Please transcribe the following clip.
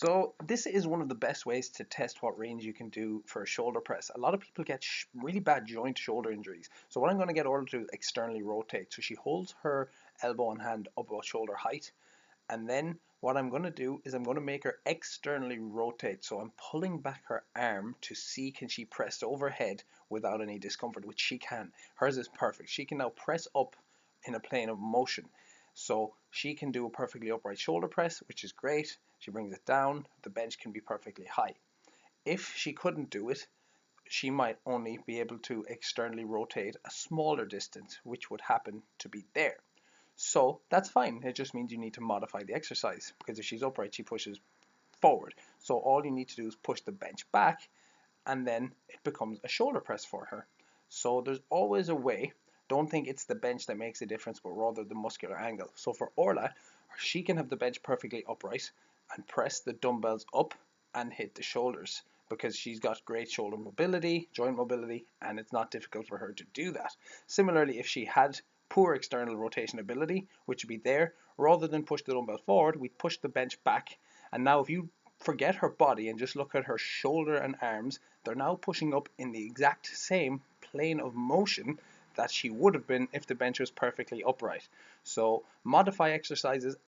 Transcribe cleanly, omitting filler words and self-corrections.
So this is one of the best ways to test what range you can do for a shoulder press. A lot of people get really bad joint shoulder injuries. So what I'm going to get Orla to do is externally rotate. So she holds her elbow and hand up about shoulder height. And then what I'm going to do is I'm going to make her externally rotate. So I'm pulling back her arm to see can she press overhead without any discomfort, which she can. Hers is perfect. She can now press up in a plane of motion. So she can do a perfectly upright shoulder press, which is great. She brings it down. The bench can be perfectly high. If she couldn't do it, she might only be able to externally rotate a smaller distance, which would happen to be there. So that's fine. It just means you need to modify the exercise because if she's upright, she pushes forward. So all you need to do is push the bench back and then it becomes a shoulder press for her. So there's always a way. Don't think it's the bench that makes a difference, but rather the muscular angle. So for Orla, she can have the bench perfectly upright and press the dumbbells up and hit the shoulders because she's got great shoulder mobility, joint mobility, and it's not difficult for her to do that. Similarly, if she had poor external rotation ability, which would be there, rather than push the dumbbell forward, we push the bench back. And now if you forget her body and just look at her shoulder and arms, they're now pushing up in the exact same plane of motion that she would have been if the bench was perfectly upright. So modify exercises